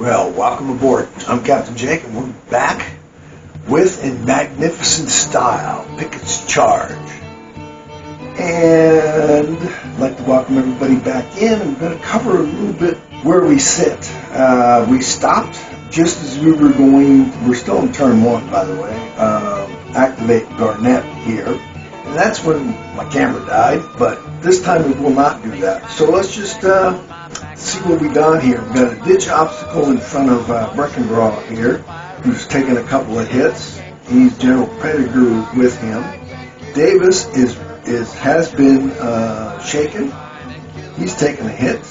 Well, welcome aboard. I'm Captain Jake, and we're back with, in magnificent style, Pickett's Charge. And I'd like to welcome everybody back in. I'm going to cover a little bit where we sit. We stopped just as we were we're still in turn one, by the way, activate Garnett here. And that's when my camera died, but this time we will not do that. So let's just see what we got here. We've got a ditch obstacle in front of Breckenbraw here, who's taken a couple of hits. He's General Pettigrew with him. Davis has been shaken. He's taken a hit.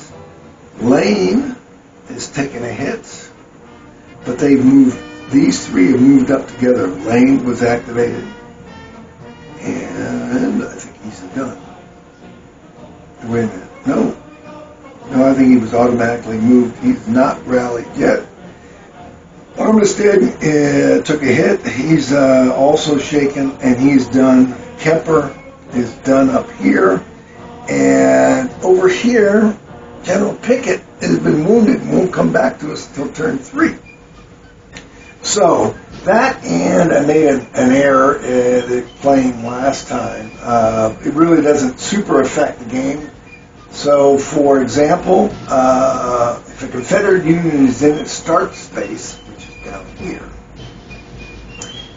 Lane is taking a hit, but these three have moved up together. Lane was activated, and I think he's done. Wait a minute. No, I think he was automatically moved. He's not rallied yet. Armistead took a hit. He's also shaken, and he's done. Kemper is done up here. And over here, General Pickett has been wounded and won't come back to us until turn 3. So, that, and I made an error playing last time. It really doesn't super affect the game. So, for example, if a Confederate unit is in its start space, which is down here,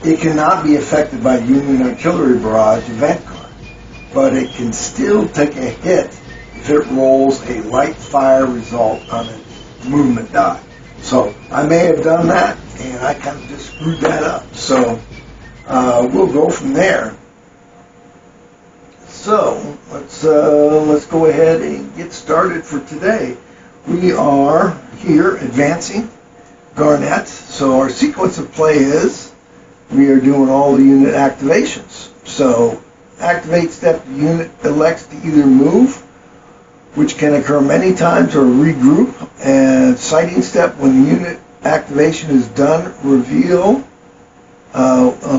it cannot be affected by Union artillery barrage event card, but it can still take a hit if it rolls a light fire result on its movement die. So, I may have done that, and I kind of just screwed that up. So, we'll go from there. So, let's go ahead and get started for today. We are here advancing Garnett. So our sequence of play is we are doing all the unit activations. So activate step, the unit elects to either move, which can occur many times, or regroup. And sighting step, when the unit activation is done, reveal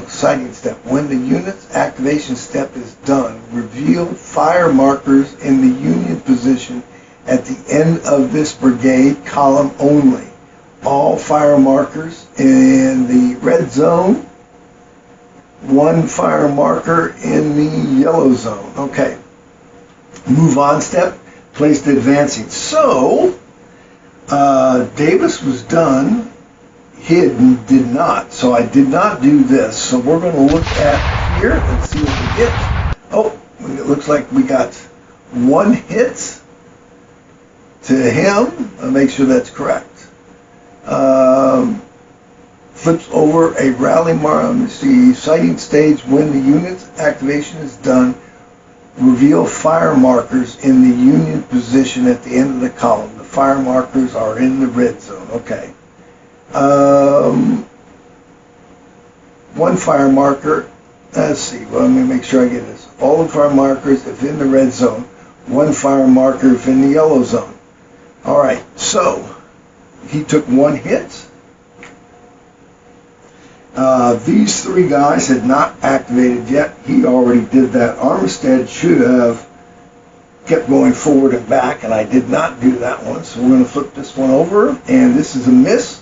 sighting step. When the unit's activation step is done, reveal fire markers in the Union position at the end of this brigade column only. All fire markers in the red zone, one fire marker in the yellow zone. Okay. Move on step, place the advancing. So, Davis was done. Hidden did not, so I did not do this. So we're going to look at here and see what we get. Oh, it looks like we got one hit to him. I'll make sure that's correct. Flips over a rally mark. See, sighting stage, when the unit's activation is done, reveal fire markers in the Union position at the end of the column. The fire markers are in the red zone. Okay. One fire marker, let's see, well, let me make sure I get this. All the fire markers if in the red zone, one fire marker if in the yellow zone. Alright, so, he took one hit. These three guys had not activated yet. He already did that. Armistead should have kept going forward and back, and I did not do that one. So we're going to flip this one over, and this is a miss.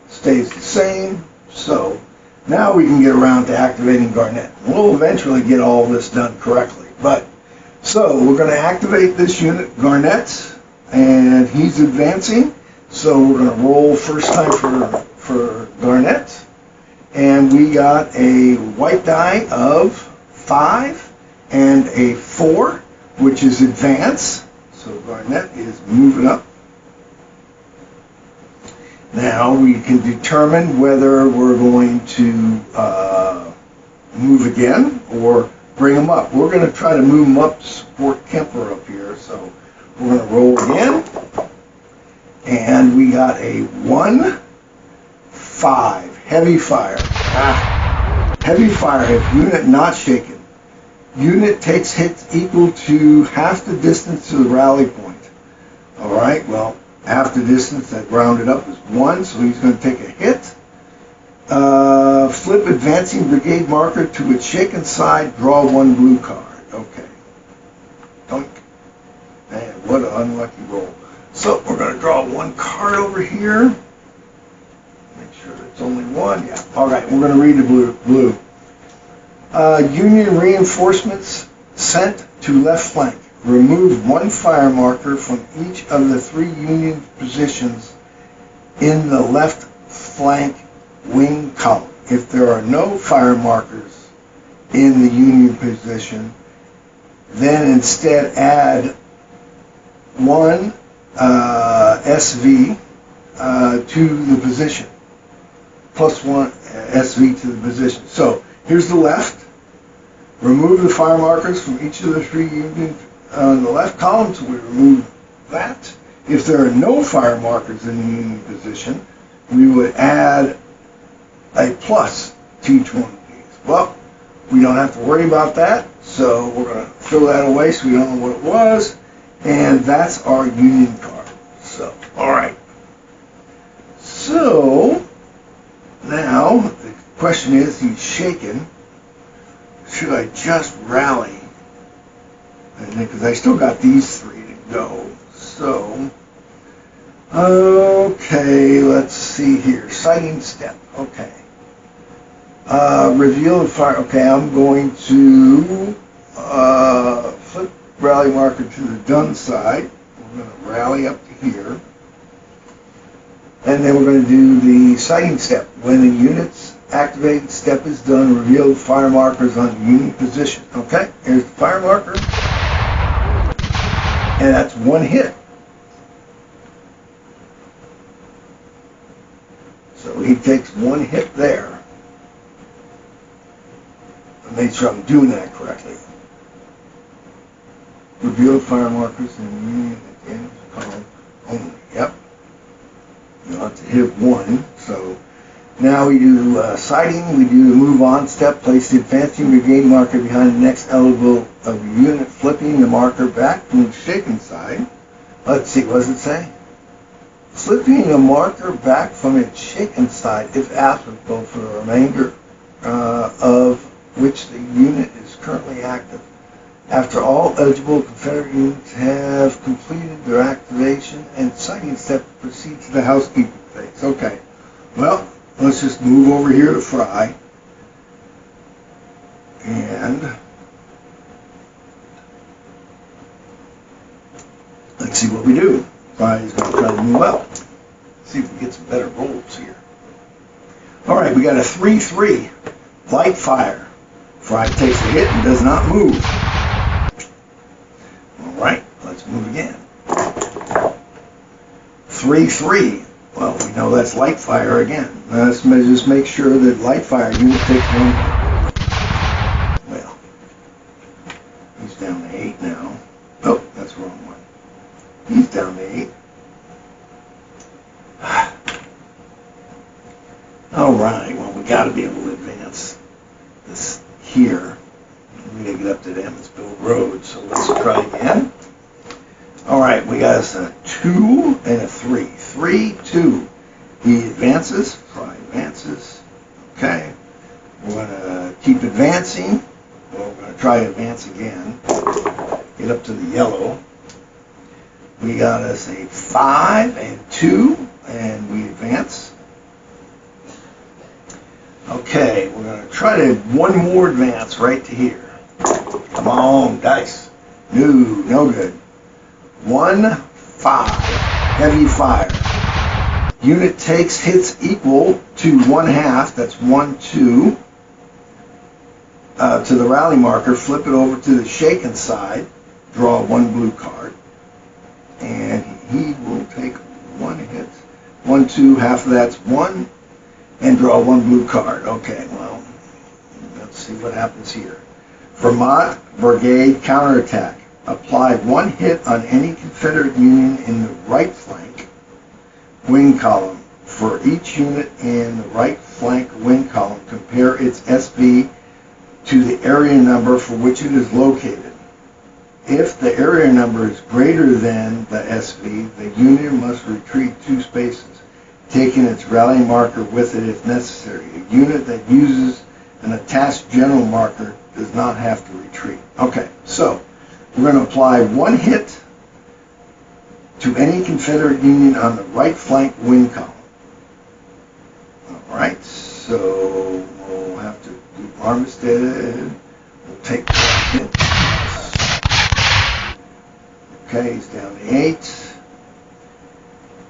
Stays the same. So now we can get around to activating Garnett. We'll eventually get all this done correctly. So we're going to activate this unit, Garnett, and he's advancing. So we're going to roll first time for Garnett. And we got a white die of 5 and a 4, which is advance. So Garnett is moving up. Now we can determine whether we're going to move again or bring them up. We're going to try to move them up to support Kemper up here. So we're going to roll again. And we got a 1, 5. Heavy fire. Heavy fire if unit not shaken. Unit takes hits equal to half the distance to the rally point. Alright, well, half the distance, that rounded up is 1, so he's going to take a hit. Flip advancing brigade marker to its shaken side, draw 1 blue card. Okay. Doink. Man, what an unlucky roll. So we're going to draw 1 card over here. sure it's only one. Yeah. All right, we're going to read the blue. Union reinforcements sent to left flank. Remove one fire marker from each of the 3 Union positions in the left flank wing column. If there are no fire markers in the Union position, then instead add 1 SV to the position, plus 1 SV to the position. So here's the left. Remove the fire markers from each of the 3 Union on the left column, so we remove that. If there are no fire markers in the Union position, we would add a plus to each one of these. Well, we don't have to worry about that, so we're going to throw that away so we don't know what it was, and that's our Union card. So, all right. So, now, the question is, he's shaken. Should I just rally? Because I still got these 3 to go. So, okay, let's see here. Sighting step. Okay. Reveal the fire. Okay, I'm going to flip rally marker to the done side. We're going to rally up to here. And then we're going to do the sighting step. When the unit's activated step is done, reveal the fire markers on the Union position. Okay, here's the fire marker. And that's 1 hit. So he takes 1 hit there. I made sure I'm doing that correctly. Reveal fire markers in the Union at the end of the column only. Yep. You want to hit 1. So now we do sighting. We do the move on step. Place the advancing brigade marker behind the next elbow of the unit, flipping the marker back from the shaken side. Let's see, what does it say? Flipping the marker back from its shaken side, if applicable, for the remainder of which the unit is currently active. After all eligible Confederate units have completed their activation and sighting step, proceed to the housekeeping phase. Okay, well, let's just move over here to Fry. And let's see what we do. Fry's going to try to move up. See if we get some better rolls here. All right, we got a 3-3. Light fire. Fry takes a hit and does not move. All right, let's move again. 3-3. Well, we know that's light fire again. Let's just make sure that light fire unit takes 1 hit. Well, he's down to 8 now. Oh, that's the wrong one. He's down to 8. All right, well, we got to be able to advance this here. We got to get up to the Emmitsville Road, so let's try again. All right, we got us a 2 and a 3. 3-2. He advances. Fry advances. Okay. We're going to keep advancing. Well, we're going to try to advance again. Get up to the yellow. We got us a 5 and 2, and we advance. Okay, we're going to try to one more advance right to here. Come on, dice. No good. 1-5. Heavy fire. Unit takes hits equal to 1/2. That's 1-2. To the rally marker, flip it over to the shaken side. Draw 1 blue card. And he will take 1 hit. 1-2, half of that's 1. And draw 1 blue card. Okay, well, let's see what happens here. Vermont Brigade counterattack. Apply 1 hit on any Confederate Union in the right flank wing column. For each unit in the right flank wing column, compare its SV to the area number for which it is located. If the area number is greater than the SV, the unit must retreat 2 spaces, taking its rally marker with it if necessary. A unit that uses an attached general marker does not have to retreat. Okay, so we're going to apply 1 hit to any Confederate Union on the right flank wing column. So we'll have to do Armistead. We'll take that. Okay, he's down to 8.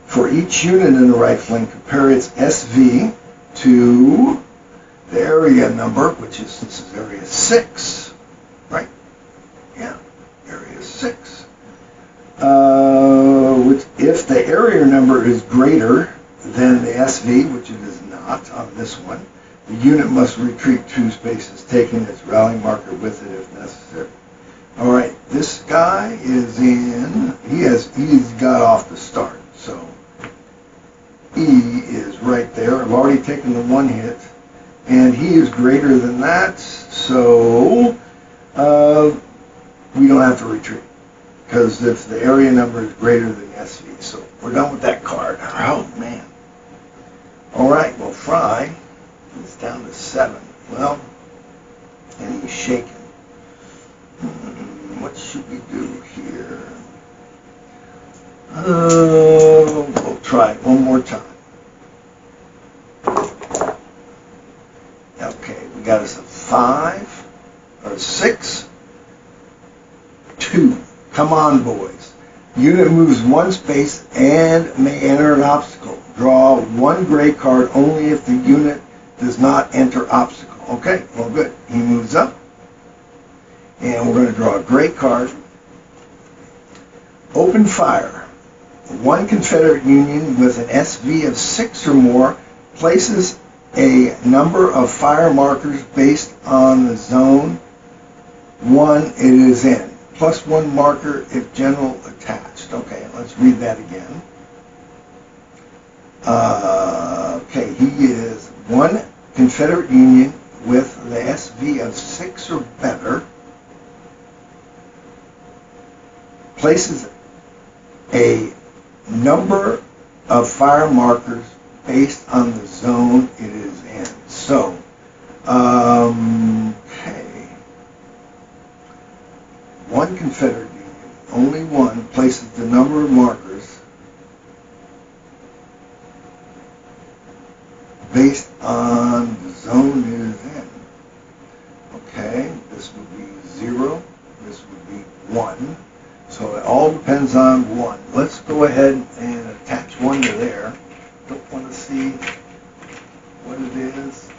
For each unit in the right flank, compare its SV to the area number, which is, this is area 6, right? Yeah, area 6. Which, if the area number is greater than the SV, which it is not on this one, the unit must retreat 2 spaces, taking its rally marker with it if necessary. All right, this guy is in, he's got off the start, so E is right there. I've already taken the 1 hit, and he is greater than that, so we don't have to retreat, because if the area number is greater than the SV, so we're done with that card. Oh, man. All right, well, Fry is down to 7. Well, and he's shaking. What should we do here? We'll try it one more time. Okay, we got us a 5, or 6, 2. Come on, boys. Unit moves 1 space and may enter an obstacle. Draw 1 gray card only if the unit does not enter obstacle. Okay, well, good. He moves up. And we're going to draw a gray card. Open fire. 1 Confederate Union with an SV of 6 or more places a number of fire markers based on the zone 1 it is in. Plus 1 marker if general attached. Okay, let's read that again. Okay, he is 1 Confederate Union with the SV of 6 or better. Places a number of fire markers based on the zone it is in. So, okay. 1 Confederate Union, only 1, places the number of markers based on the zone it is in. Okay, this would be 0, this would be 1. So it all depends on 1. Let's go ahead and attach 1 to there. Don't want to see what it is.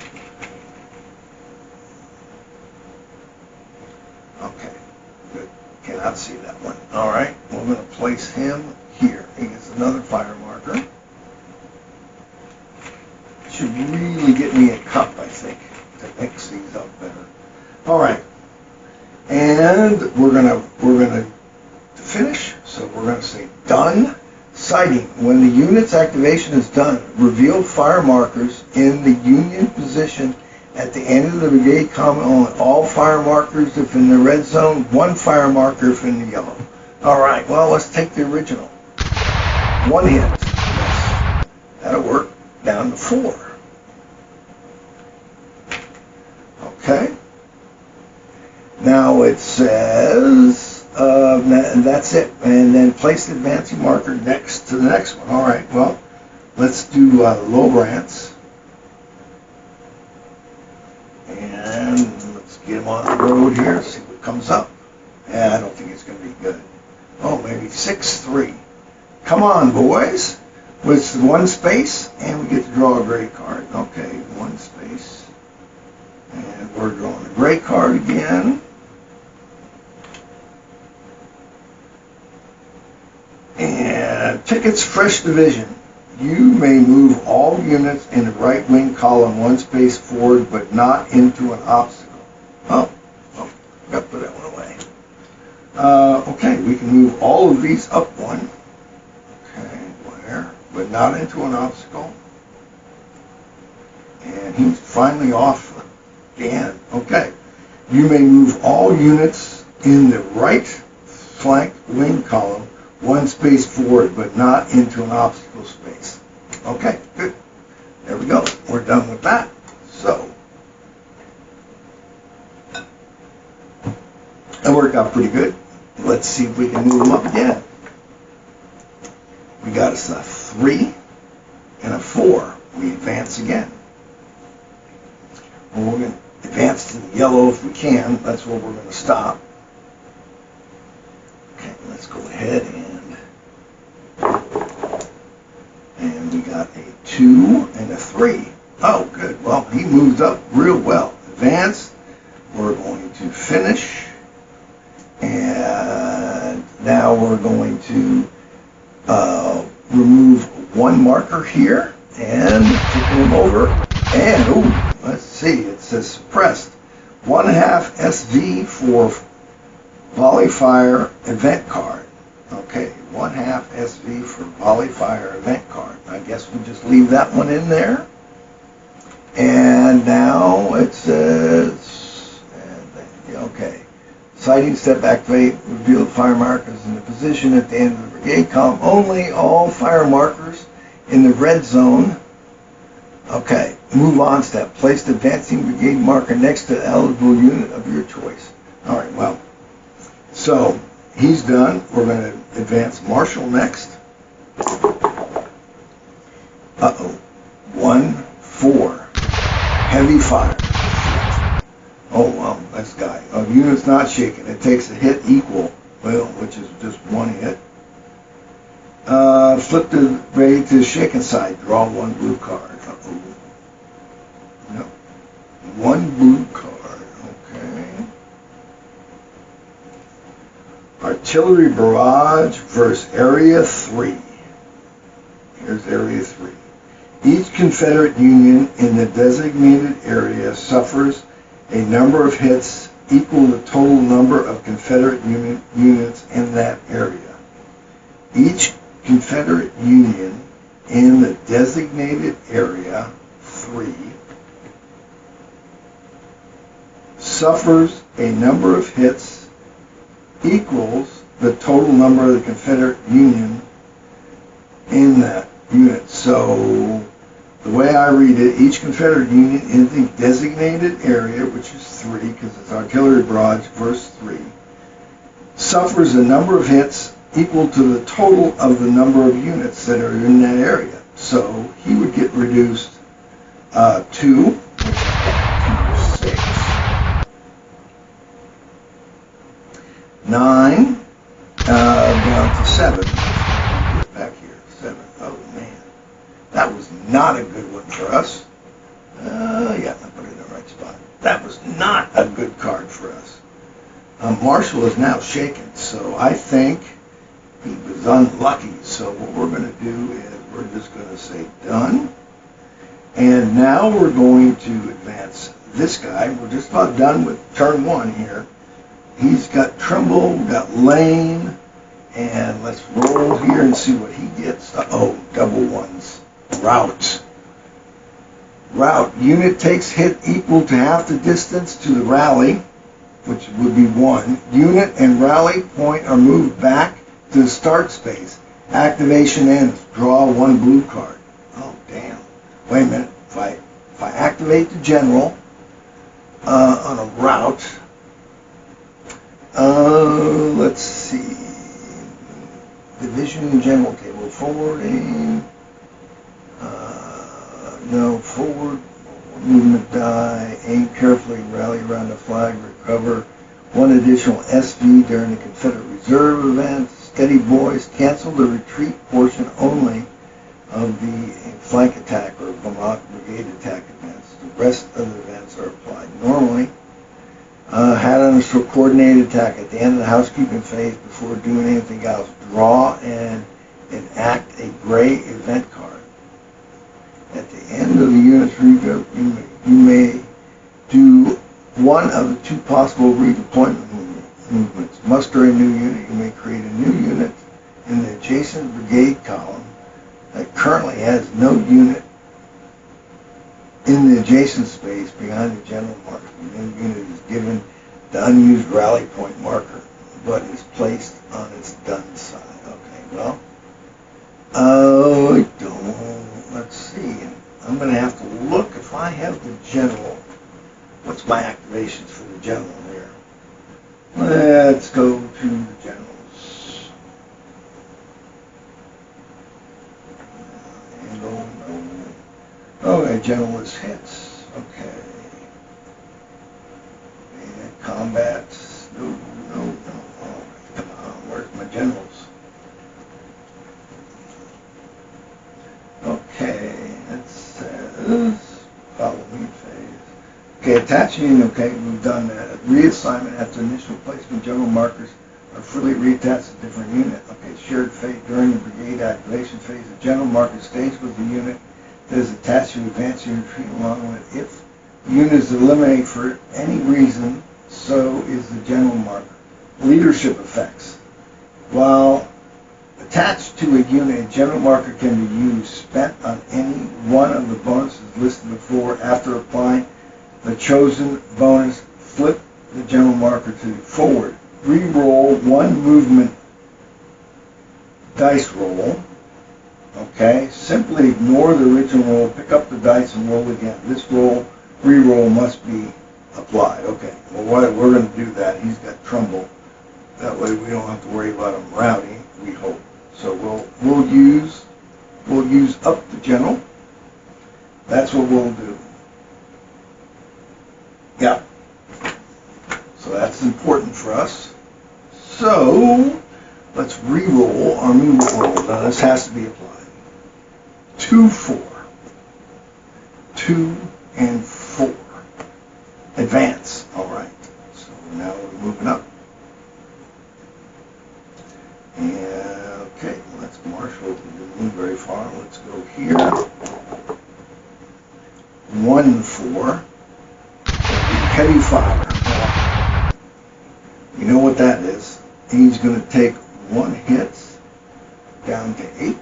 Okay, good. Cannot see that one. All right, we're going to place him here. He gets another fire marker. Should really get me a cup, I think, to mix these up better. All right, and we're gonna finish. So we're going to say done. Sighting. When the unit's activation is done, reveal fire markers in the Union position at the end of the brigade column on all fire markers if in the red zone, 1 fire marker if in the yellow. All right, well, let's take the original. 1 hit. Yes. That'll work. Down to 4. Okay. Now it says, that's it. And then place the advancing marker next to the next one. All right, well, let's do Lowrance. And let's get him on the road here, see what comes up. Yeah, I don't think it's going to be good. Oh, maybe 6-3. Come on, boys. With 1 space, and we get to draw a gray card. Okay, 1 space. And we're drawing a gray card again. And Pickett's fresh division. You may move all units in the right wing column 1 space forward, but not into an obstacle. Oh, got to put that one away. Okay, we can move all of these up 1. Okay, where? But not into an obstacle. And he's finally off again. Okay, you may move all units in the right flank wing column 1 space forward, but not into an obstacle space. Okay, good. There we go. We're done with that. So, that worked out pretty good. Let's see if we can move them up again. We got us a 3 and a 4. We advance again. Well, we're going to advance to the yellow if we can. That's where we're going to stop. Okay, let's go ahead and we got a 2 and a 3. Oh, good. Well, he moved up real well. Advance. We're going to finish. And now we're going to remove one marker here and kick him over. And, ooh, let's see, it says suppressed. 1/2 SV for volley fire event card. Okay, 1/2 SV for volley fire event card. I guess we just leave that one in there. And now it says, okay, sighting step activate, reveal the fire markers in the position at the end of the brigade column. Only all fire markers in the red zone. Okay, move on step. Place the advancing brigade marker next to the eligible unit of your choice. All right, well, so he's done. We're going to advance Marshall next. Uh-oh. 1-4. Heavy fire. Oh, well, this guy. Unit's not shaken. It takes a hit equal, well, which is just one hit. Flip the brigade to the shaken side. Draw one blue card. Uh-oh. No. One blue card. Okay. Artillery barrage versus Area 3. Here's Area 3. Each Confederate Union in the designated area suffers a number of hits equal to the total number of Confederate units in that area. Each Confederate Union in the designated area 3 suffers a number of hits equals the total number of the Confederate Union in that unit. So the way I read it, each Confederate Union in the designated area, which is 3, because it's artillery barrage, verse 3, suffers a number of hits equal to the total of the number of units that are in that area. So he would get reduced 2, which is 6, 9, down to 7. Back here, 7. Oh man, that was not a good one for us. Yeah, I put it in the right spot. That was not a good card for us. Marshall is now shaken, so I think he was unlucky. So what we're going to do is we're just going to say done. And now we're going to advance this guy. We're just about done with turn 1 here. He's got Trimble, got Lane, and let's roll here and see what he gets. Oh, double ones. Route. Route. Unit takes hit equal to half the distance to the rally, which would be 1. Unit and rally point are moved back to the start space. Activation ends. Draw 1 blue card. Oh, damn. Wait a minute. If I activate the general on a route, let's see. Division general table. Forwarding. No. Forward. Movement die. Aim carefully. Rally around the flag. Recover 1 additional SV during the Confederate Reserve event. Steady boys. Cancel the retreat portion only of the flank attack or Vermont brigade attack events. The rest of the events are applied normally. Had on a coordinated attack at the end of the housekeeping phase before doing anything else. Draw and enact a gray event card. At the end of the unit's rebuild, you may do one of the 2 possible redeployment movements. Muster a new unit. You may create a new unit in the adjacent brigade column that currently has no unit in the adjacent space behind the general marker. The new unit is given the unused rally point marker, but is placed on its done side. Okay, well, let's see. I'm going to have to look if I have the general. What's my activations for the general here? Let's go to the generals. Okay, general is hits. Okay. combat. No, no, no. Oh, come on, where's my generals? Okay, it says follow me phase. Okay, attaching. Okay, we've done that. Reassignment after initial placement. General markers are fully reattached to different unit. Okay, shared fate during the brigade activation phase. The general marker stays with the unit that is attached to advance your retreat along with it. If the unit is eliminated for any reason, so is the general marker. Leadership effects. While attached to a unit, a general marker can be used, spent on any one of the bonuses listed before. After applying the chosen bonus, flip the general marker to forward. Re-roll one movement dice roll. Okay, simply ignore the original roll, pick up the dice and roll again. This roll, re-roll must be applied. Okay, well, we're going to do that. He's got Trumbull. That way we don't have to worry about him routing, we hope. So we'll use up the general. That's what we'll do. Yeah. So that's important for us. So let's re-roll our movement roll. Now this has to be applied. 2, 4. 2 and 4. Advance. All right. So now we're moving up. And okay, let's marshal. We didn't move very far. Let's go here. 1, 4. Heavy fire. You know what that is. He's going to take 1 hit down to 8.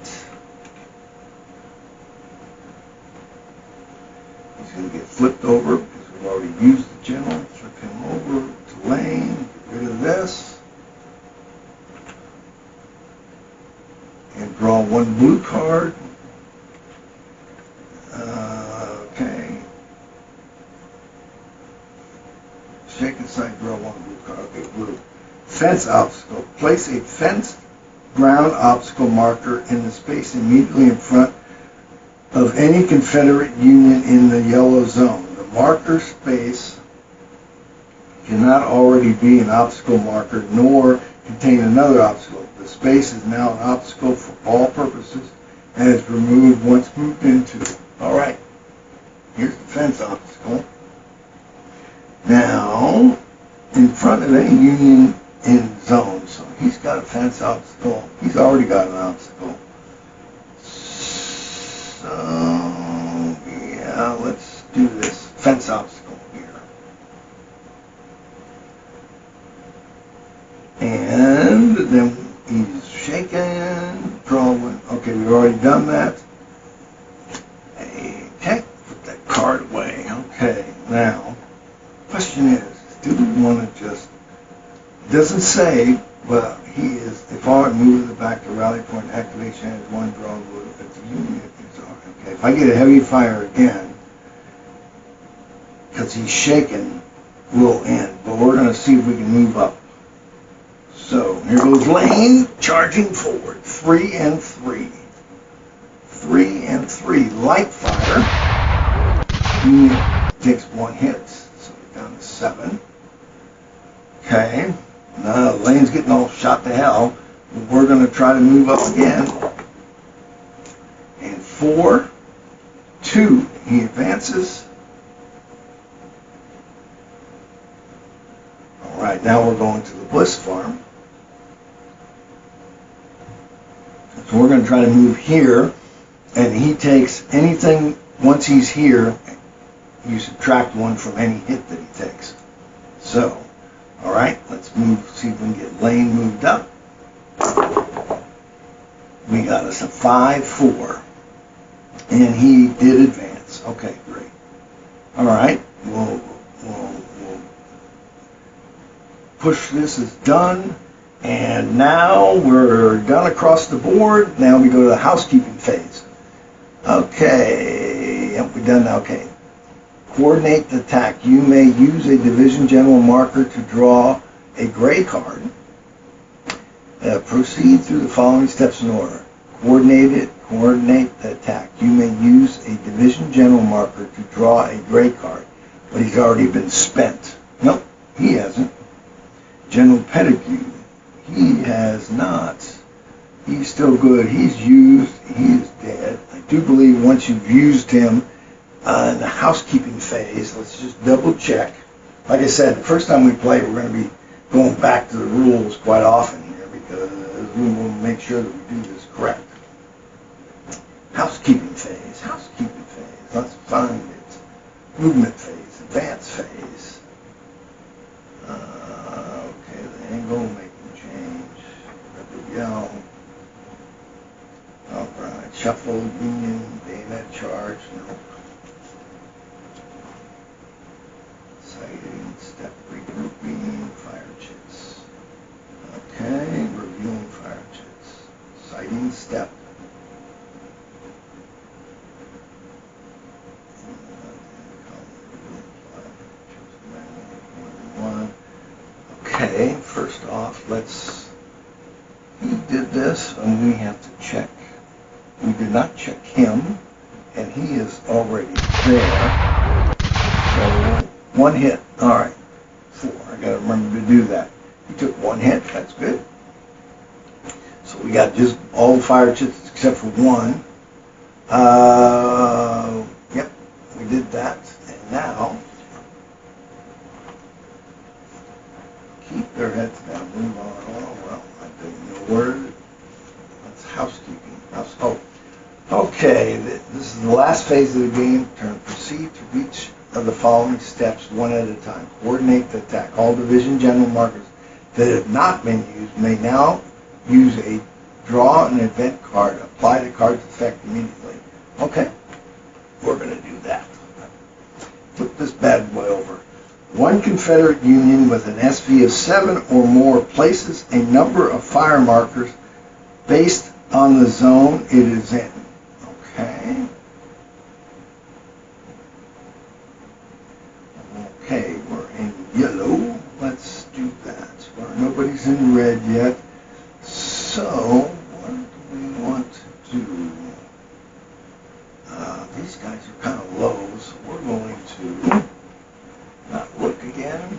He's going to get flipped over because we've already used the general. Flip him over to lane. Get rid of this. And draw 1 blue card. Okay. Shake aside, draw 1 blue card. Okay, blue. Fence obstacle. Place a fenced ground obstacle marker in the space immediately in front of any Confederate Union in the yellow zone. The marker space cannot already be an obstacle marker nor contain another obstacle. The space is now an obstacle for all purposes and is removed once moved into. All right. Here's the fence obstacle. Now, in front of any Union in zone, so he's got a fence obstacle. He's already got an obstacle. So, yeah, let's do this fence obstacle here. And then he's shaking, draw 1. Okay, we've already done that. Okay, put that card away. Okay, now, question is, do we want to just, it doesn't say, but he is, if I move it back to rally point, activation has 1 draw, at the Union. Okay, if I get a heavy fire again, because he's shaking, we'll end. But we're going to see if we can move up. So here goes lane, charging forward. 3 and 3. 3 and 3. Light fire. Union takes 1 hit. So we're down to 7. Okay. Now the lane's getting all shot to hell. We're going to try to move up again. And 4, 2. He advances. All right. Now we're going to the Bliss Farm. So we're going to try to move here, and he takes anything, once he's here, you subtract 1 from any hit that he takes. So, all right, let's move, see if we can get lane moved up. We got us a 5, 4, and he did advance. Okay, great. All right, we'll push this is done. And now we're done across the board. Now we go to the housekeeping phase. Okay, yep, we're done now. Okay. Coordinate the attack. You may use a division general marker to draw a gray card. Proceed through the following steps in order. Coordinate the attack. You may use a division general marker to draw a gray card, but he's already been spent. Nope, He hasn't. General Pettigrew, he has not. He's still good. He's used. He is dead. I do believe once you've used him in the housekeeping phase, let's just double check. Like I said, the first time we play, we're going to be going back to the rules quite often here because we will make sure that we do this correct. Housekeeping phase. Housekeeping phase. Let's find it. Movement phase. Advance phase. Okay, the angle making change. There we go. All right. Shuffle, union, bayonet charge. Nope. Sighting, step, regrouping, fire chits. Okay, reviewing fire chits. Sighting, step. Okay, first off, he did this, and we have to check. We did not check him, and he is already there. So, one hit. All right, 4. I got to remember to do that. He took 1 hit. That's good. So we got just all the fire chits except for 1. Yep, we did that. And now, keep their heads down. Move on. Oh, well, I don't know where. That's housekeeping. Okay, this is the last phase of the game. Proceed to each of the following steps one at a time. Coordinate the attack. All division general markers that have not been used may now use a draw an event card. Apply the card's effect immediately. Okay, we're going to do that. Flip this bad boy over. One Confederate Union with an SV of 7 or more places a number of fire markers based on the zone it is in. Okay. Okay, we're in yellow. Let's do that. Nobody's in red yet. So, what do we want to do? These guys are kind of low, so we're going to not look again.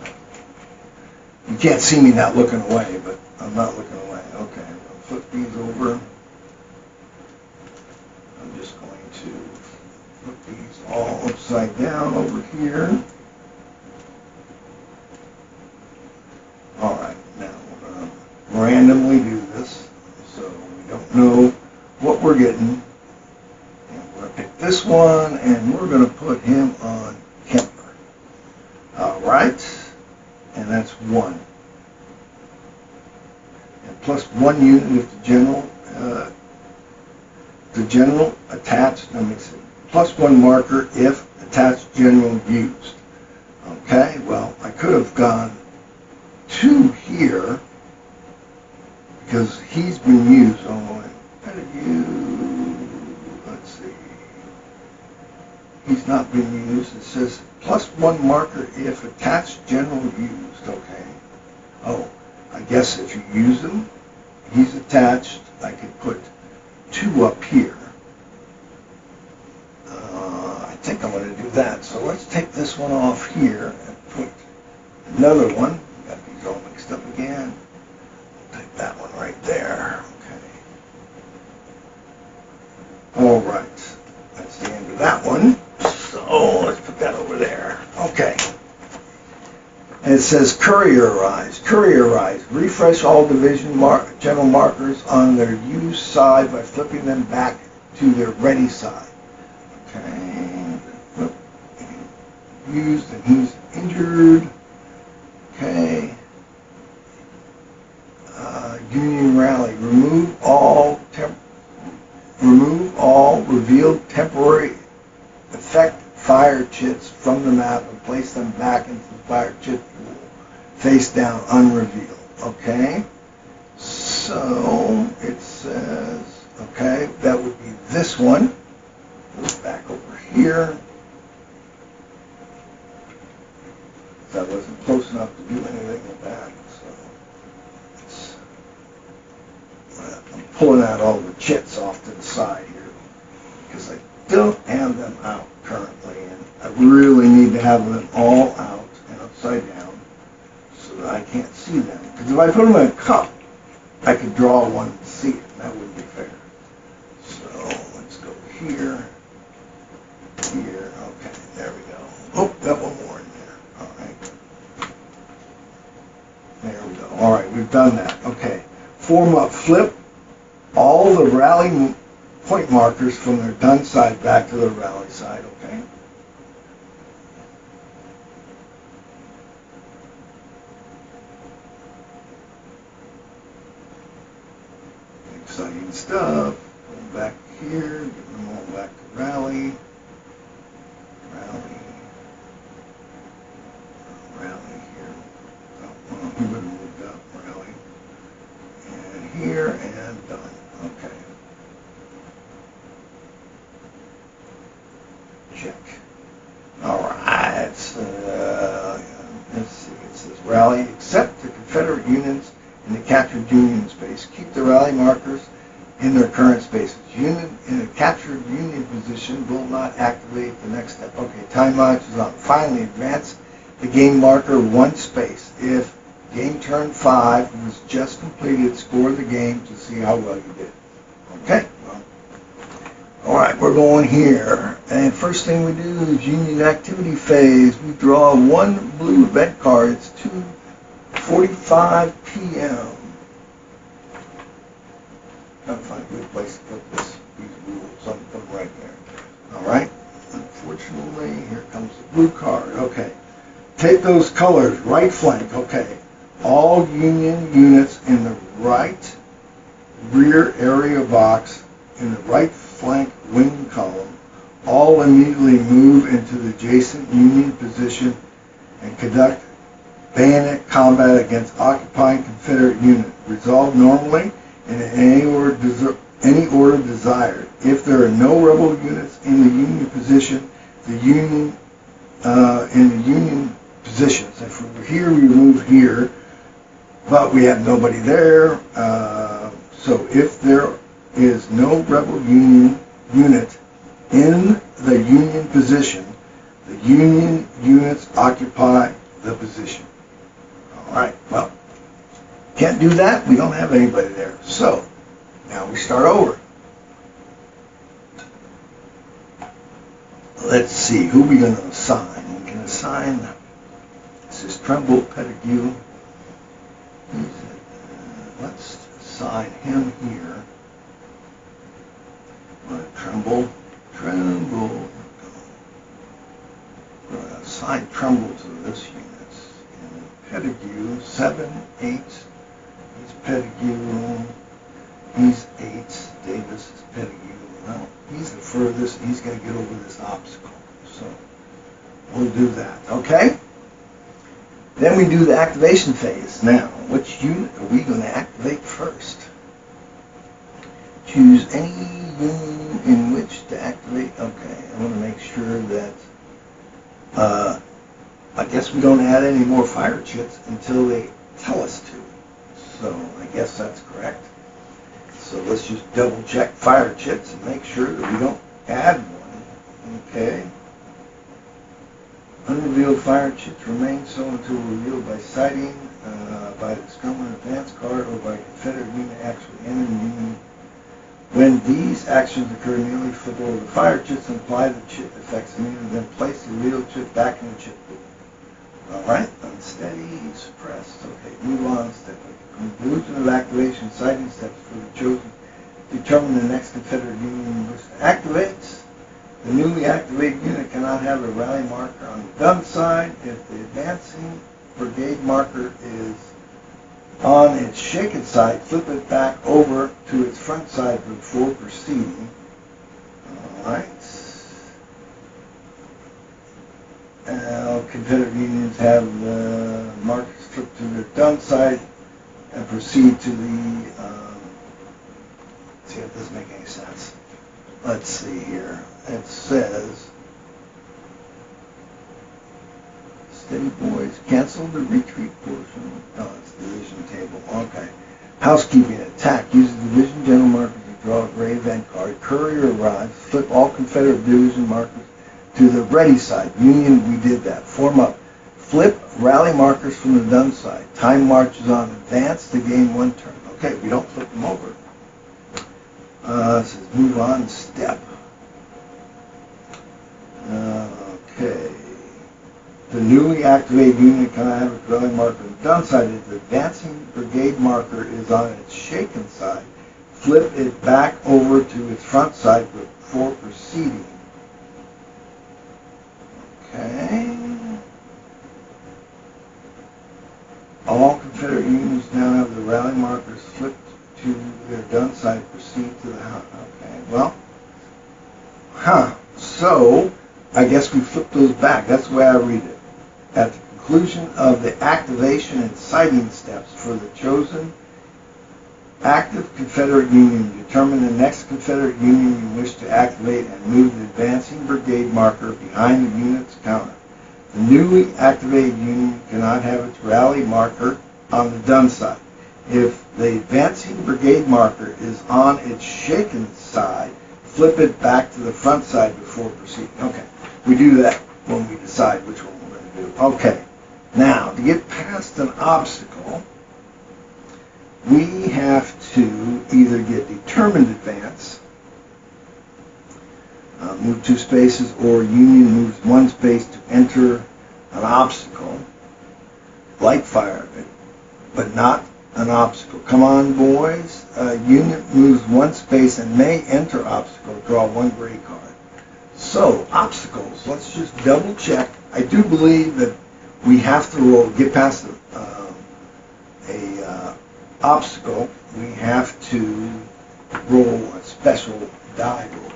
You can't see me not looking away, but I'm not looking away. Okay, I'll flip these over. I'm just going to put these all upside down over here. All right, now we're going to randomly do this, so we don't know what we're getting. And we're going to pick this one, and we're going to put him on Kemper. All right, and that's 1. And plus 1 unit if the general attached, let me see, plus 1 marker if attached general used. Okay, well, I could have gone 2 here because he's been used. Oh, let's see. He's not been used. It says plus 1 marker if attached general used. Okay. Oh, I guess if you use him, he's attached. I could put 2 up here. I think I'm going to do that. So let's take this one off here and put another one. Got these all mixed up again. Take that one right there. Okay. All right. That's the end of that one. So let's put that over there. Okay. And it says courierize. Courierize. Refresh all division general markers on their used side by flipping them back to their ready side. Okay. Flip. Used and he's injured. Okay. Union rally. Remove all revealed temporary effect fire chits from the map and place them back into the fire chit pool, face down, unrevealed. Okay? So it says, okay, that would be this one. Move back over here. That wasn't close enough to do anything with that. So I'm pulling out all the chits off to the side here because I don't have them out currently, and I really need to have them all out and upside down. can't see them. Because if I put them in a cup, I could draw one and see it, and that wouldn't be fair. So let's go here, here, okay, there we go. Oh, got one more in there. All right. There we go. All right, we've done that. Okay. Form up, flip all the rally point markers from their done side back to the rally side, okay? Exciting stuff. Go back here, get them all back to rally. Rally here. Oh, he would have moved up, rally. And here, and done. Okay. Check. All right. Let's see. It says rally, accept the Confederate units in the captured Union space. Keep the rally markers in their current spaces. Unit in a captured Union position will not activate the next step. Okay, time marches on. Finally, advance the game marker one space. If game turn 5 was just completed, score the game to see how well you did. Okay? Well, all right, we're going here. And first thing we do is Union activity phase. We draw one blue event card. It's 2:45 p.m. Gotta find a good place to put these rules. I'm put them right there. All right. Unfortunately, here comes the blue card. Okay. Take those colors. Right flank. Okay. All Union units in the right rear area box in the right flank wing column all immediately move into the adjacent Union position and conduct bayonet combat against occupying Confederate unit. Resolve normally in any order desired. If there are no rebel units in the Union position, the Union in the Union positions. If we're here, we move here, but we have nobody there. So if there is no rebel Union unit in the Union position, the Union units occupy the position. All right. Well, can't do that. We don't have anybody there. So now we start over. Let's see. Who are we going to assign? We can assign, this is Trumbull Pettigrew. Let's assign him here. Trumbull. We're going to assign Trumbull to this unit. Pettigrew, 7, 8. He's Pettigrew. He's 8. Davis is Pettigrew. Well, he's the furthest. He's going to get over this obstacle. So we'll do that. Okay? Then we do the activation phase. Now, which unit are we going to activate first? Choose any union in which to activate. Okay, I want to make sure that I guess we don't add any more fire chits until they tell us to. So I guess that's correct. So let's just double check fire chits and make sure that we don't add one. Okay. Unrevealed fire chits remain so until revealed by sighting, by the Discovery advance card, or by Confederate unit actually entering the Union. When these actions occur, nearly flip over the fire chits and apply the chit effects immediately, then place the real chit back in the chit pool. All right, unsteady, suppressed. Okay, move on. Step conclusion of activation. Sighting steps for the chosen. Determine the next Confederate Union which to activate. The newly activated unit cannot have a rally marker on the gun side. If the advancing brigade marker is on its shaken side, flip it back over to its front side before proceeding. All right. Confederate unions have markers flipped to their done side and proceed to the. See if this doesn't make any sense. Let's see here. It says, steady boys, cancel the retreat portion. Oh, it's the division table. Okay. Housekeeping attack. Use the division general marker to draw a gray event card. Courier arrives. Flip all Confederate division markers to the ready side. Union, we did that. Form up. Flip rally markers from the done side. Time marches on advance to gain 1 turn. Okay, we don't flip them over. It says move on step. Okay. The newly activated unit cannot have its rally marker on the done side. If the advancing brigade marker is on its shaken side, flip it back over to its front side before proceeding. Okay. All Confederate units now have the rally markers flipped to their gun side. Proceed to the house. Okay. Well. So, I guess we flip those back. That's the way I read it. At the conclusion of the activation and sighting steps for the chosen active Confederate Union, determine the next Confederate Union you wish to activate and move the advancing brigade marker behind the unit's counter. The newly activated Union cannot have its rally marker on the done side. If the advancing brigade marker is on its shaken side, flip it back to the front side before proceeding. Okay, we do that when we decide which one we're going to do. Okay, now to get past an obstacle, we have to either get determined advance, move 2 spaces, or Union moves 1 space to enter an obstacle, light fire, but not an obstacle. Come on, boys. Union moves 1 space and may enter obstacle. Draw 1 gray card. So, obstacles. Let's just double check. I do believe that we have to roll, get past a obstacle. We have to roll a special die roll.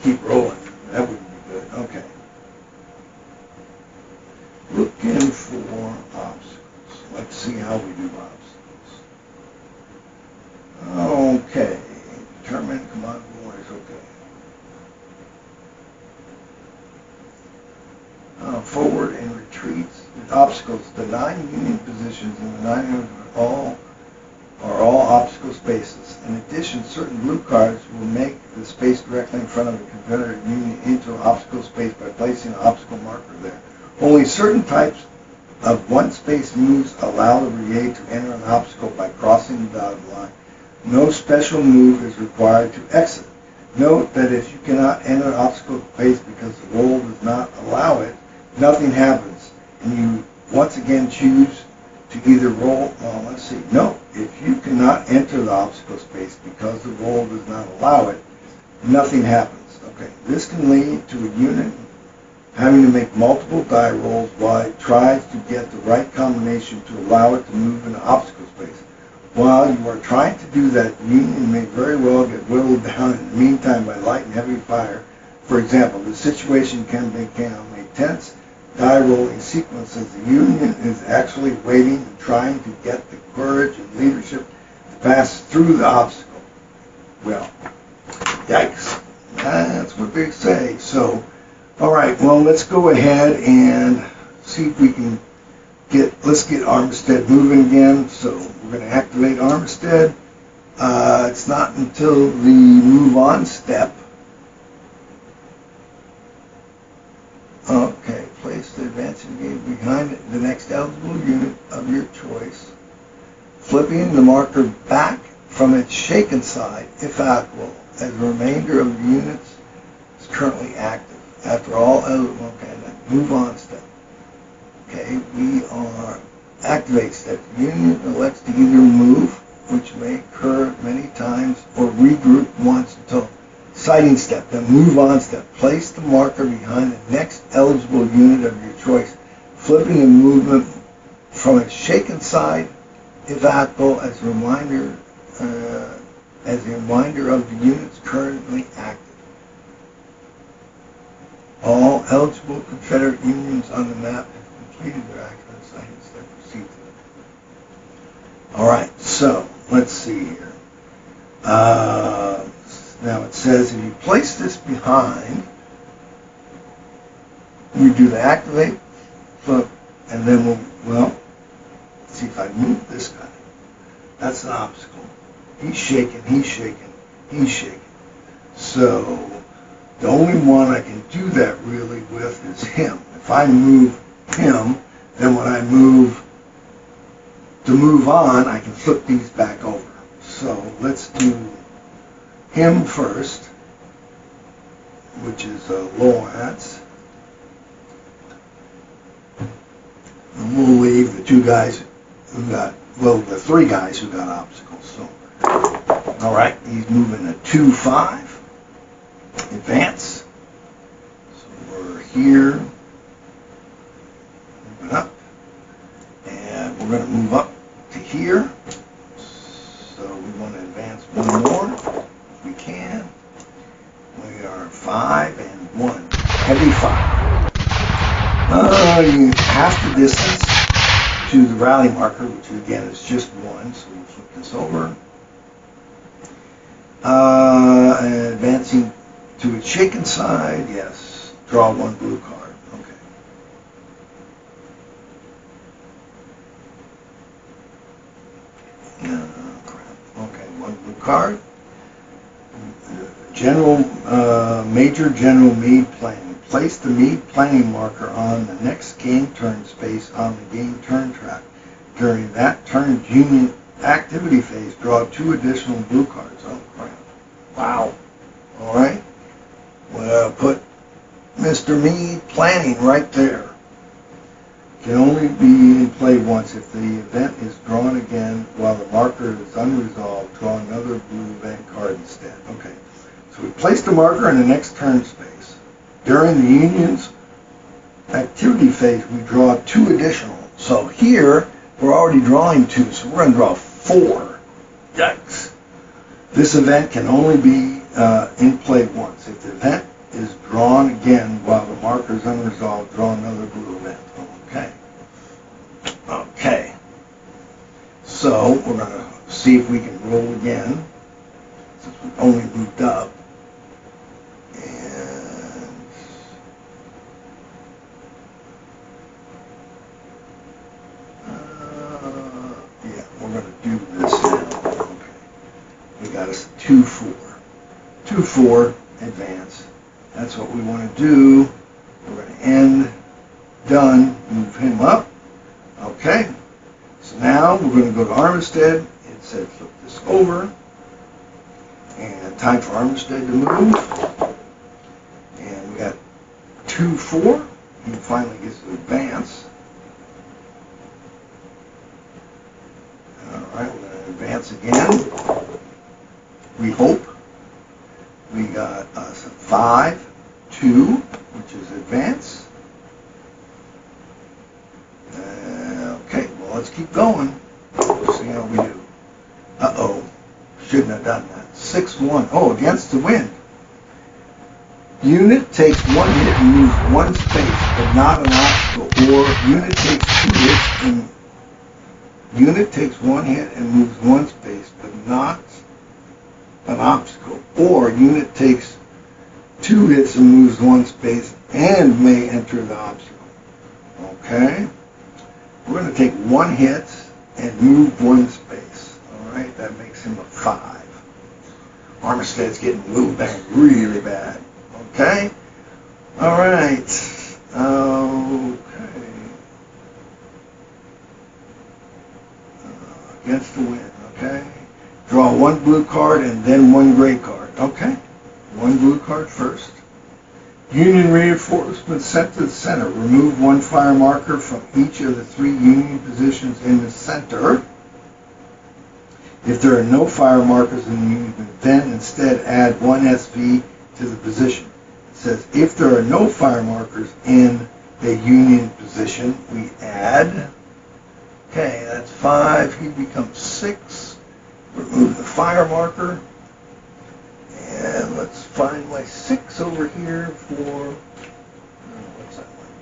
Keep rolling. That wouldn't be good. Okay. Looking for obstacles. Let's see how we do obstacles. Okay. Determine, come on, boys. Okay. Forward and retreats. Obstacles. The 9 Union positions in the 9 are all obstacle spaces. In addition, certain blue cards will make the space directly in front of the Confederate Union into an obstacle space by placing an obstacle marker there. Only certain types of 1 space moves allow the brigade to enter an obstacle by crossing the dotted line. No special move is required to exit. Note that if you cannot enter an obstacle space because the roll does not allow it, nothing happens, and you once again choose to either roll, let's see, no, if you cannot enter the obstacle space because the roll does not allow it, nothing happens. Okay, this can lead to a unit having to make multiple die rolls while it tries to get the right combination to allow it to move in the obstacle space. While you are trying to do that, the Union may very well get whittled down in the meantime by light and heavy fire. For example, the situation can become a tense die rolling sequence as the Union is actually waiting and trying to get the courage and leadership to pass through the obstacle. Well, yikes. That's what they say. So, all right, well, let's go ahead and see if we can let's get Armistead moving again. So we're going to activate Armistead. It's not until the move on step. Okay, place the advancing brigade behind the next eligible unit of your choice, flipping the marker back from its shaken side, if applicable, as the remainder of the units is currently active. After all, okay, then move on step. Okay, we are activate step. The Union elects to either move, which may occur many times, or regroup once until sighting step, then move on step. Place the marker behind the next eligible unit of your choice, flipping the movement from its shaken side, if applicable, as a reminder of the units currently active. All eligible Confederate Unions on the map have completed their active sighting step. Proceed to them. All right, so let's see here. Now it says if you place this behind, we do the activate, flip, and then let's see if I move this guy. That's an obstacle. He's shaking, he's shaking, he's shaking. So the only one I can do that really with is him. If I move him, Then when I move on, I can flip these back over. So let's do him first, which is Lawrence. And we'll leave the two guys who got, well, the three guys who got obstacles. So, all right, he's moving a 2-5, advance. So we're here, moving up, and we're going to move up to here. So we want to advance one more if we can. We are 5 and 1, heavy 5. Half the distance to the rally marker, which again is just 1, so we'll flip this over. And advancing to its shaken side, yes. Draw 1 blue card, okay. Okay, 1 blue card. Major General Meade planning. Place the Meade planning marker on the next game turn space on the game turn track. During that turn's Union activity phase, draw 2 additional blue cards. Oh, crap. Wow. All right. Well, put Mr. Meade planning right there. Can only be in play once. If the event is drawn again while the marker is unresolved, draw another blue event card instead. Okay. So we place the marker in the next turn space. During the Union's activity phase, we draw 2 additional. So here, we're already drawing 2, so we're going to draw 4. Yikes. This event can only be in play once. If the event is drawn again while the marker is unresolved, draw another blue event. Okay. Okay. So we're going to see if we can roll again, since we've only moved up. Got us 2-4. 2-4, advance. That's what we want to do. We're going to end, done, move him up. Okay. So now we're going to go to Armistead. It said flip this over. And time for Armistead to move. And we got 2-4. He finally gets to advance. All right, we're going to advance again. We hope. We got us a 5-2, which is advance. Okay, well, let's keep going. We'll see how we do. Uh-oh. Shouldn't have done that. 6-1. Oh, against the wind. Unit takes 1 hit and moves 1 space, but not an obstacle. Or unit takes 2 hits and unit takes 1 hit and moves 1 space, but not an obstacle. Or unit takes 2 hits and moves 1 space and may enter the obstacle. Okay? We're going to take 1 hit and move 1 space. Alright, that makes him a 5. Armistead's getting moved back really bad. Okay? Alright. Okay. Against the wind. Okay? Draw 1 blue card and then 1 gray card. Okay. 1 blue card first. Union reinforcements sent to the center. Remove 1 fire marker from each of the 3 Union positions in the center. If there are no fire markers in the Union, then instead add 1 SV to the position. It says if there are no fire markers in a Union position, we add. Okay, that's 5. He becomes 6. Remove the fire marker. And let's find my 6 over here for, what's that one?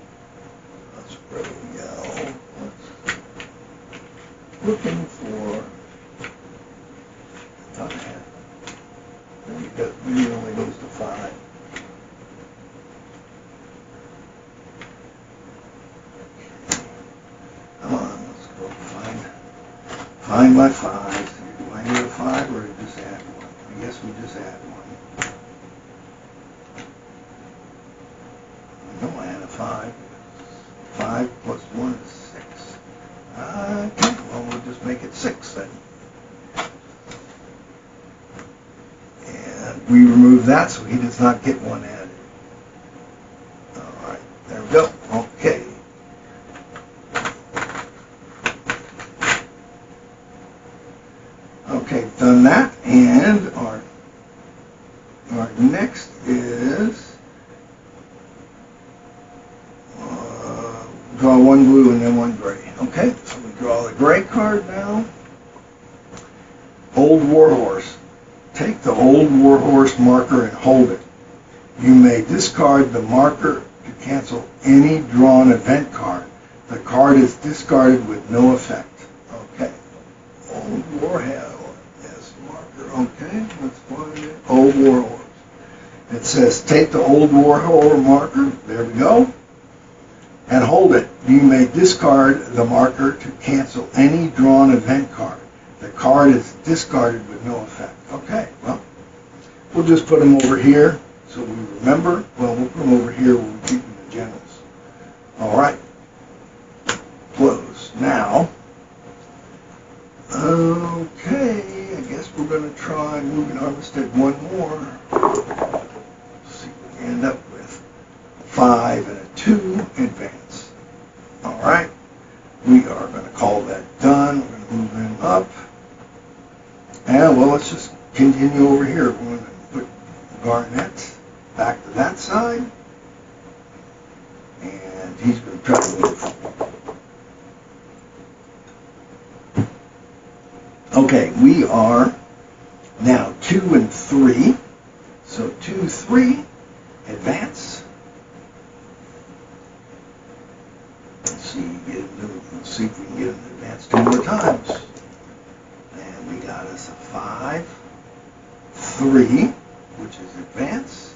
Let's really go. Looking for, I thought I had, we only lose the 5. Come on, let's go find my 5s. Do I need a 5 or just add 1? I guess we just add 1. I know I had a 5. 5 plus 1 is 6. Okay, well, we'll just make it 6 then. And we remove that so he does not get one added. All right, there we go. Okay. Okay, done that, and our next is draw one blue and then one gray. Okay, so we draw the gray card now. Old Warhorse. Take the old Warhorse marker and hold it. You may discard the marker to cancel any drawn event card. The card is discarded with no effect. Okay, old Warhorse. Okay, let's find it. Old Warhorse. It says take the old Warhorse marker, there we go, and hold it. You may discard the marker to cancel any drawn event card. The card is discarded with no effect. Okay, well, we'll just put them over here so we remember. Well, we'll put them over here when we're keeping the generals. All right, close. Now, okay, I guess we're going to try moving Armistead one more. Let's see what we end up with. 5 and a 2, advance. All right, we are going to call that done. We're going to move him up. And, well, let's just continue over here. We're going to put Garnett back to that side. And he's going to try to move. Okay, we are now 2 and 3. So 2, 3, advance. Let's see if we can get an advance 2 more times. And we got us a 5, 3, which is advance.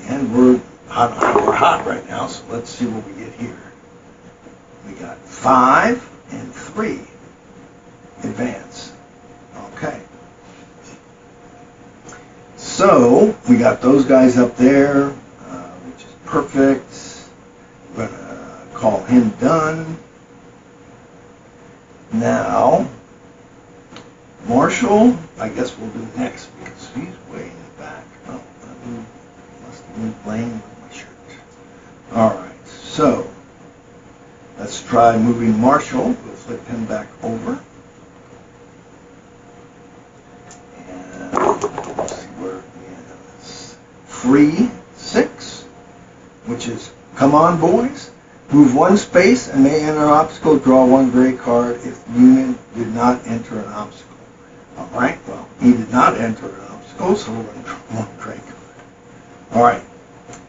And we're hot right now, so let's see what we get here. We got 5 and 3. Advance. Okay. So we got those guys up there, which is perfect. We're going to call him done. Now, Marshall, I guess we'll do next because he's way in the back. Oh, I must have been playing with my shirt. All right. So let's try moving Marshall. We'll flip him back over. Let's see where he is. 3, 6, which is, come on, boys. Move 1 space and may enter an obstacle. Draw 1 gray card if the unit did not enter an obstacle. All right, well, he did not enter an obstacle, so we're going to draw 1 gray card. All right,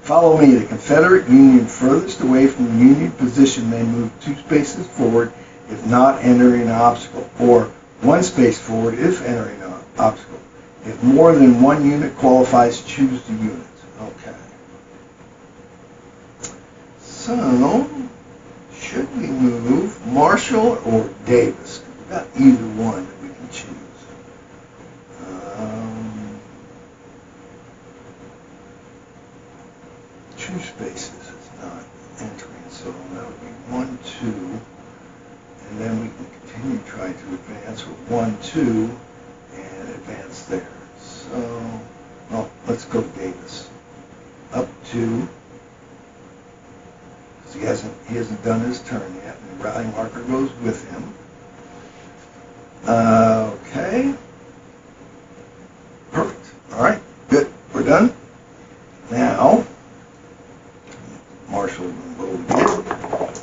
follow me. The Confederate Union furthest away from the Union position may move 2 spaces forward if not entering an obstacle, or 1 space forward if entering an obstacle. If more than 1 unit qualifies, choose the unit. Okay. So, should we move Marshall or Davis? We've got either one that we can choose. 2 spaces is not entering, so that would be 1, 2, and then we can continue trying to advance with 1, 2, and advance there. So, well, let's go Davis. Up 2. Because he hasn't done his turn yet, and the rally marker goes with him. Okay. Perfect. All right. Good. We're done. Now, Marshall will roll again.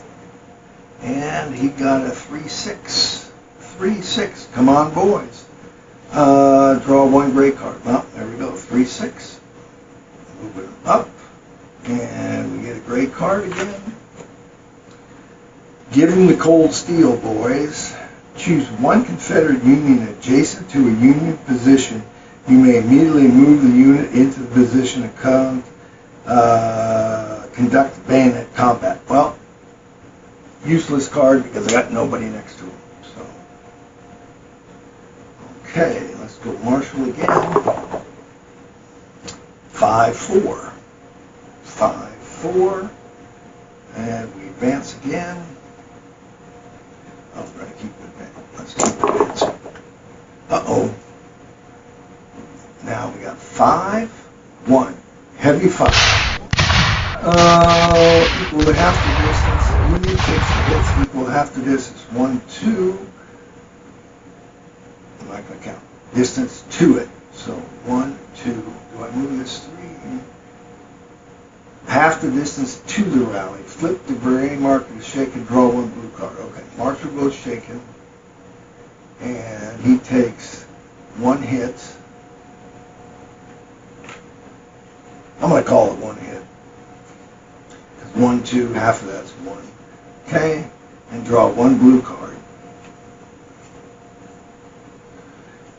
And he got a 3-6. 3-6. Come on, boys. Draw 1 gray card. Well, there we go. 3-6. Move it up. And we get a gray card again. Give him the cold steel, boys. Choose 1 Confederate Union adjacent to a Union position. You may immediately move the unit into the position and conduct bayonet combat. Well, useless card because I got nobody next to him. So, okay, let's go Marshall again. 5-4. 5-4. And we advance again. Oh, we're going to keep advancing. Let's keep advancing. Uh-oh. Now we got 5, 1. Heavy fire. Equal to half the distance. Union takes the hits equal to half the distance. 1, 2. I'm not going to count. Distance to it. So 1, 2. Do I move this 3? Half the distance to the rally. Flip the brigade marker to shake and draw 1 blue card. Okay, marker goes shaken. And he takes 1 hit. I'm going to call it 1 hit. 1, 2, half of that's 1. Okay, and draw 1 blue card.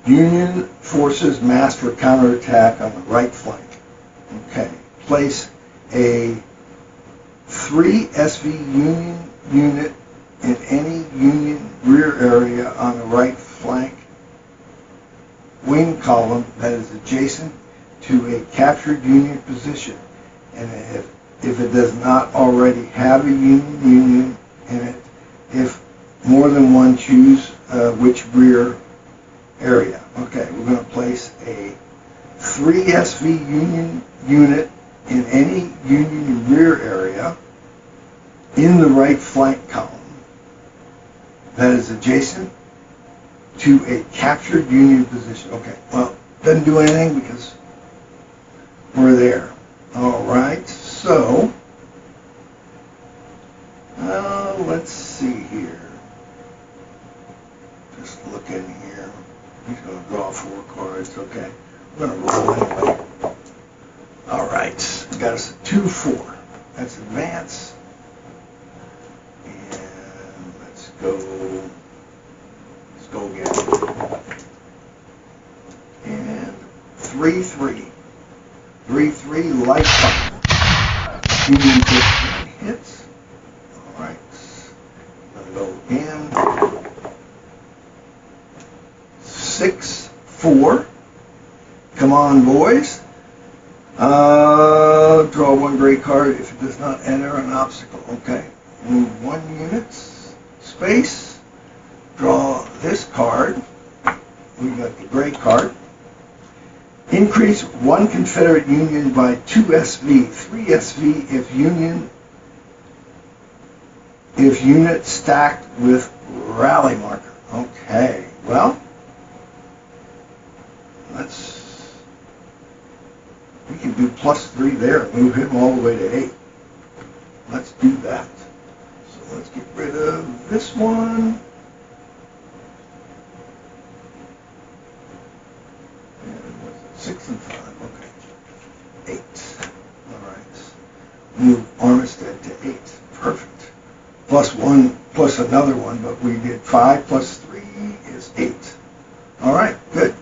Union forces massed for counterattack on the right flank. Okay, place a 3 SV Union unit in any Union rear area on the right flank wing column that is adjacent to a captured Union position, and if it does not already have a Union in it, if more than one, choose which rear area. Okay, we're going to place a 3 SV Union unit in any Union rear area in the right flank column that is adjacent to a captured Union position. Okay, well, doesn't do anything because we're there. All right, so let's see here. Just look in here. He's going to draw 4 cards. Okay, we're going to roll anyway. All right, got us a 2, 4. That's advance. And let's go again. And 3, 3. 3, 3, light fire. Union 15 hits. All right, I'm going to go again. 6, 4. Come on, boys. Draw 1 gray card if it does not enter an obstacle. Okay. Move 1 unit space. Draw this card. We got the gray card. Increase 1 Confederate Union by 2 SV. 3 SV if unit stacked with rally marker. Okay. Well, we can do +3 there, move him all the way to 8. Let's do that. So let's get rid of this one. And what's it? 6 and 5, okay. 8. All right. Move Armistead to 8. Perfect. +1, plus another one, but we did 5 plus 3 is 8. All right, good.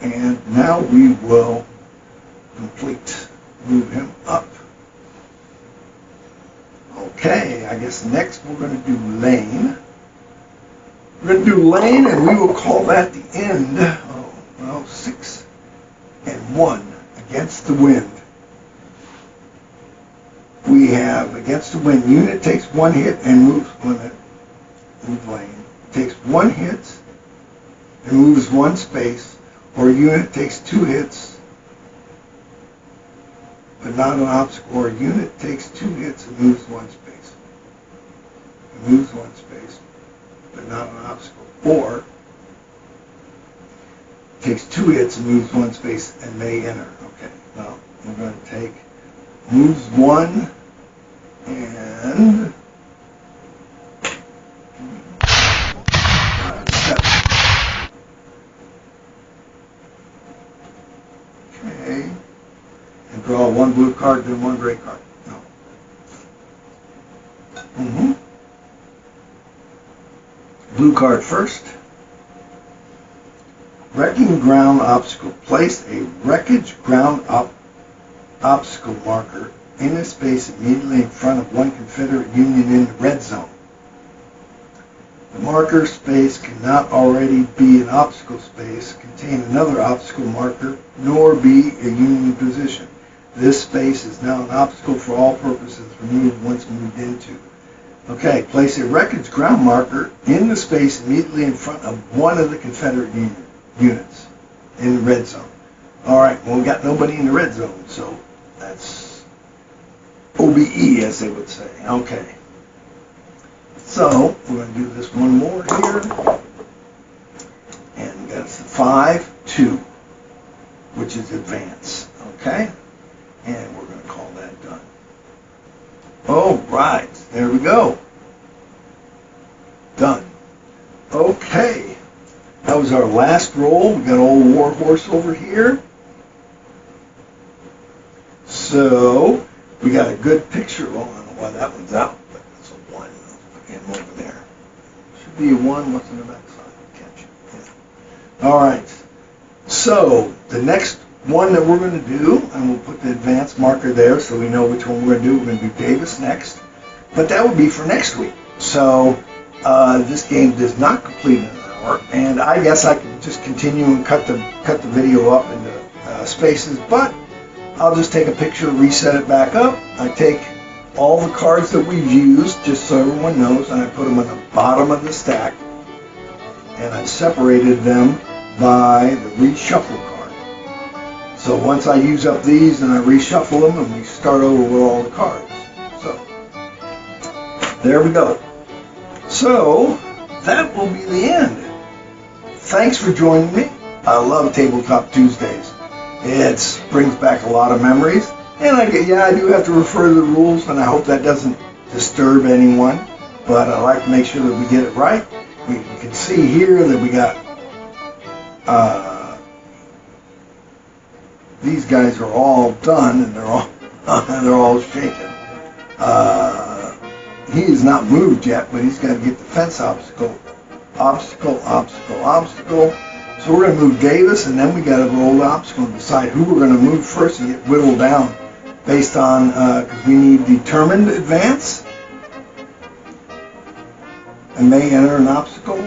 And now we will complete. Move him up. Okay, I guess next we're going to do lane. We're going to do lane, and we will call that the end. Oh, well, 6 and 1 against the wind. We have against the wind. Unit takes 1 hit and moves move lane. Takes 1 hit and moves 1 space, or unit takes 2 hits but not an obstacle, or a unit takes 2 hits and moves 1 space. It moves 1 space, but not an obstacle. Or takes 2 hits and moves 1 space and may enter. Okay, well, we're going to take moves 1 and 7. Okay. And draw 1 blue card, then 1 gray card. No. Blue card first. Wrecking ground obstacle. Place a wreckage ground obstacle marker in a space immediately in front of 1 Confederate Union in the red zone. The marker space cannot already be an obstacle space, contain another obstacle marker, nor be a Union position. This space is now an obstacle for all purposes removed once moved into. Okay, place a records ground marker in the space immediately in front of one of the Confederate units in the red zone. All right, well, we got nobody in the red zone, so that's OBE, as they would say. Okay. So we're going to do this one more here. And we got 5-2, which is advance. Okay? And we're going to call that done. All right, there we go. Done. Okay. That was our last roll. We got old Warhorse over here. So we got a good picture. Well, I don't know why that one's out, but it's a 1. Put him over there. Should be a 1. What's on the back side? Catch it. Yeah. All right. So the next one that we're going to do, and we'll put the advance marker there so we know which one we're going to do. We're going to do Davis next, but that would be for next week. So this game does not complete in an hour, and I guess I can just continue and cut the video up into spaces, but I'll just take a picture, reset it back up. I take all the cards that we've used, just so everyone knows, and I put them on the bottom of the stack, and I separated them by the reshuffle card. So once I use up these, then I reshuffle them, and we start over with all the cards. So there we go. So that will be the end. Thanks for joining me. I love Tabletop Tuesdays. It brings back a lot of memories, and I do have to refer to the rules, and I hope that doesn't disturb anyone. But I like to make sure that we get it right. You can see here that we got these guys are all done, and they're all shaken. He is not moved yet, but he's got to get the fence obstacle. So we're going to move Davis, and then we got to roll the obstacle and decide who we're going to move first and get whittled down based on, because we need determined advance and may enter an obstacle.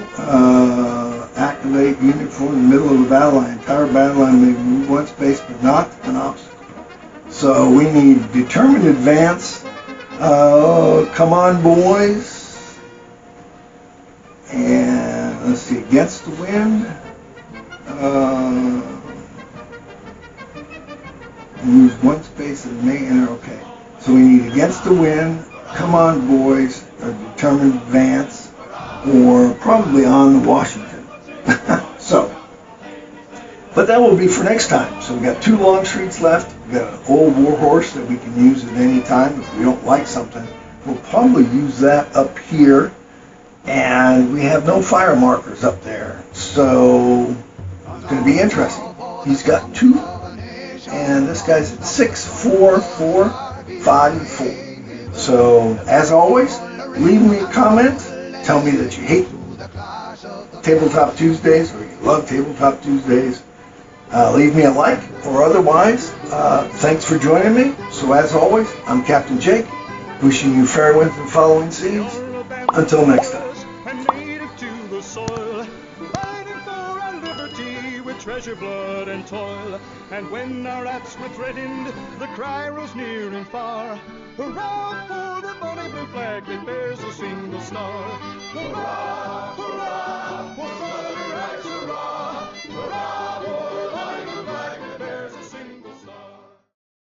Activate unit for the middle of the battle line. Entire battle line may move one space, but not an obstacle. So we need determined advance. Come on, boys. And let's see, against the wind. Lose one space and may enter. Okay. So we need against the wind. Come on, boys. Or determined advance. Or probably on the Washington. So, but that will be for next time. So we got 2 Longstreets left. We got an old Warhorse that we can use at any time if we don't like something. We'll probably use that up here, and we have no fire markers up there, so it's going to be interesting. He's got 2, and this guy's at 6, 4, 4, 5, and 4. So as always, leave me a comment. Tell me that you hate Tabletop Tuesdays or you love Tabletop Tuesdays. Leave me a like, or otherwise, thanks for joining me. So as always, I'm Captain Jake, wishing you fair winds and following seas. Until next time. Treasure, blood, and toil, and when our rats were threatened, the cry rose near and far. Hurrah for the bonny blue flag that bears a single star! Hurrah!